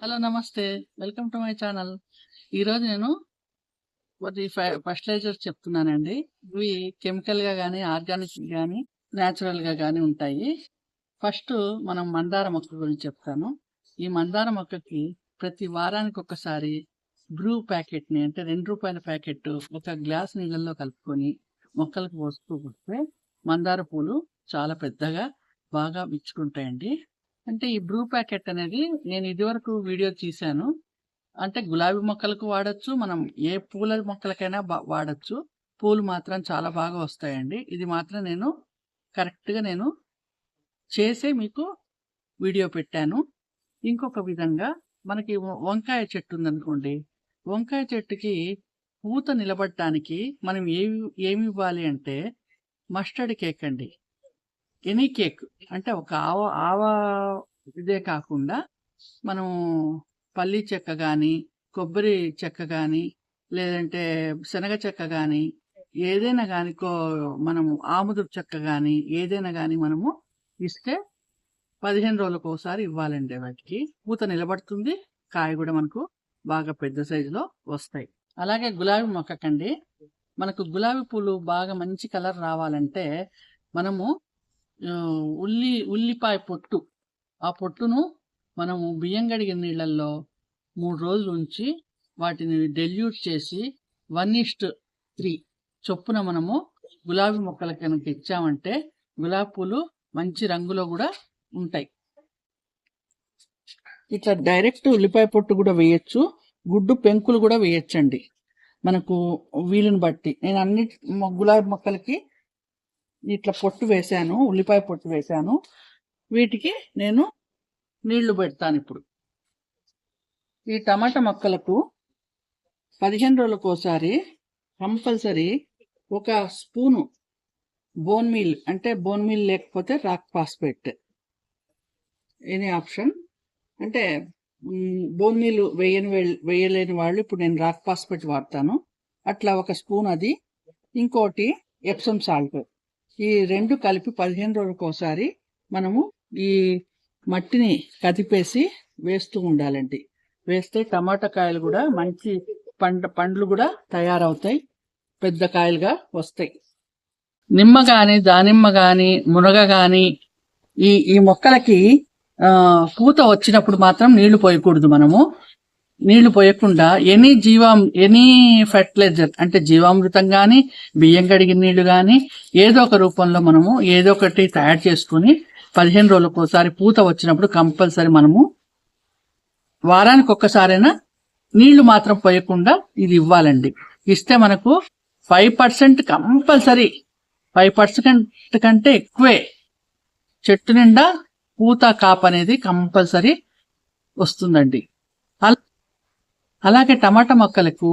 Hello నమస్తే. Welcome to my channel. ఈరోజు నేను కొన్ని ఫర్టిలైజర్స్ చెప్తున్నానండి. ఇవి కెమికల్‌గా గానీ, ఆర్గానిక్ గానీ, నేచురల్‌గా గానీ ఉంటాయి. ఫస్ట్ మనం మందార మొక్క గురించి చెప్తాను. ఈ మందార మొక్కకి ప్రతి వారానికి ఒకసారి బ్రూ ప్యాకెట్‌ని అంటే రూ. 2 ప్యాకెట్ ఒక గ్లాస్ నీళ్ళల్లో కలుపుకొని మొక్కలకు పోస్తూ వస్తే మందార పూలు చాలా పెద్దగా బాగా విచ్చుకుంటాయండి. అంటే ఈ బ్రూ ప్యాకెట్ అనేది నేను ఇదివరకు వీడియో తీశాను. అంటే గులాబీ మొక్కలకు వాడొచ్చు. మనం ఏ పూల మొక్కలకైనా వాడొచ్చు. పూలు మాత్రం చాలా బాగా వస్తాయండి. ఇది మాత్రం నేను కరెక్ట్‌గా చేసే మీకు వీడియో పెట్టాను. ఇంకొక విధంగా మనకి వంకాయ చెట్టు ఉందనుకోండి. వంకాయ చెట్టుకి పూత నిలబడటానికి మనం ఏమి ఇవ్వాలి అంటే మస్టర్డ్ కేక్ అండి. ఎనీ కేక్ అంటే ఒక ఆవ ఇదే కాకుండా మనం పల్లి చెక్క కానీ, కొబ్బరి చెక్క కానీ, లేదంటే శనగ చెక్క కానీ, ఏదైనా కానీ మనము ఆముదపు చెక్క కానీ ఏదైనా కానీ మనము ఇస్తే 15 రోజులకు ఒకసారి ఇవ్వాలండి. వాటికి పూత నిలబడుతుంది. కాయ కూడా మనకు బాగా పెద్ద సైజులో వస్తాయి. అలాగే గులాబీ మొక్కకండి, మనకు గులాబీ పూలు బాగా మంచి కలర్ రావాలంటే మనము ఉల్లిపాయ పొట్టు, ఆ పొట్టును మనము బియ్యం కడిగిన నీళ్ళల్లో 3 రోజులు ఉంచి వాటిని డెల్యూట్ చేసి 1:3 చొప్పున మనము గులాబీ మొక్కల కనుక ఇచ్చామంటే గులాబీ పూలు మంచి రంగులో కూడా ఉంటాయి. ఇట్లా డైరెక్ట్ ఉల్లిపాయ పొట్టు కూడా వేయచ్చు, గుడ్డు పెంకులు కూడా వేయచ్చండి, మనకు వీలుని బట్టి. నేను అన్ని గులాబీ మొక్కలకి ఇట్లా పొట్టు వేశాను, ఉల్లిపాయ పొట్టు వేశాను. వీటికి నేను నీళ్లు పెడతాను. ఇప్పుడు ఈ టమాటా మొక్కలకు 15 రోజులకు ఒకసారి కంపల్సరీ ఒక స్పూను బోన్ మీల్, అంటే బోన్ మీల్ లేకపోతే రాక్ ఫాస్ఫేట్, ఎనీ ఆప్షన్. అంటే బోన్ మీల్ వేయలేని వాళ్ళు ఇప్పుడు నేను రాక్ ఫాస్ఫేట్ వాడతాను. అట్లా ఒక స్పూన్ అది, ఇంకోటి ఎప్సమ్ సాల్ట్, ఈ 2 కలిపి 15 రోజులకు ఒకసారి మనము ఈ మట్టిని కదిపేసి వేస్తూ ఉండాలండి. వేస్తే టమాటా కాయలు కూడా మంచి పండ్లు కూడా తయారవుతాయి, పెద్ద కాయలుగా వస్తాయి. నిమ్మ గాని, దానిమ్మ గాని, మునగ గాని ఈ మొక్కలకి పూత వచ్చినప్పుడు మాత్రం నీళ్లు పోయకూడదు. మనము నీళ్లు పోయకుండా ఎనీ ఫర్టిలైజర్ అంటే జీవామృతం గాని, బియ్యం కడిగిన నీళ్లు గాని ఏదో ఒక రూపంలో మనము ఏదో ఒకటి తయారు చేసుకుని 15 రోజులకు ఒకసారి పూత వచ్చినప్పుడు కంపల్సరీ మనము వారానికి ఒక్కసారైనా నీళ్లు మాత్రం పోయకుండా ఇది ఇవ్వాలండి. ఇస్తే మనకు 5% కంపల్సరీ, 5% కంటే ఎక్కువే చెట్టు నిండా పూత కాపు అనేది కంపల్సరీ వస్తుందండి. అలాగే టమాటా మొక్కలకు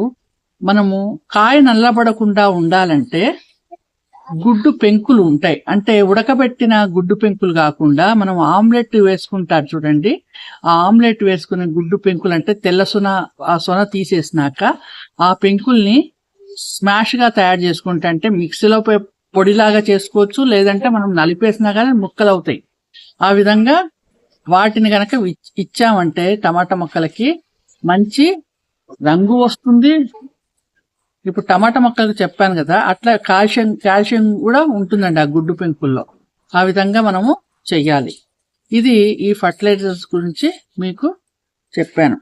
మనము కాయ నల్లబడకుండా ఉండాలంటే గుడ్డు పెంకులు ఉంటాయి, అంటే ఉడకబెట్టిన గుడ్డు పెంకులు కాకుండా మనం ఆమ్లెట్ వేసుకుంటారు చూడండి, ఆ ఆమ్లెట్ వేసుకునే గుడ్డు పెంకులు అంటే తెల్ల ఆ సొన తీసేసినాక ఆ పెంకుల్ని స్మాష్ గా తయారు చేసుకుంటా, అంటే మిక్సీలో పొడిలాగా చేసుకోవచ్చు, లేదంటే మనం నలిపేసినా కానీ ముక్కలు అవుతాయి. ఆ విధంగా వాటిని గనక ఇచ్చామంటే టమాటా మొక్కలకి మంచి రంగు వస్తుంది. ఇప్పుడు టమాటా మొక్కలకు చెప్పాను కదా, అట్లా కాల్షియం కూడా ఉంటుందండి ఆ గుడ్డు పెంకుల్లో. ఆ విధంగా మనము చెయ్యాలి. ఇది ఈ ఫర్టిలైజర్స్ గురించి మీకు చెప్పాను.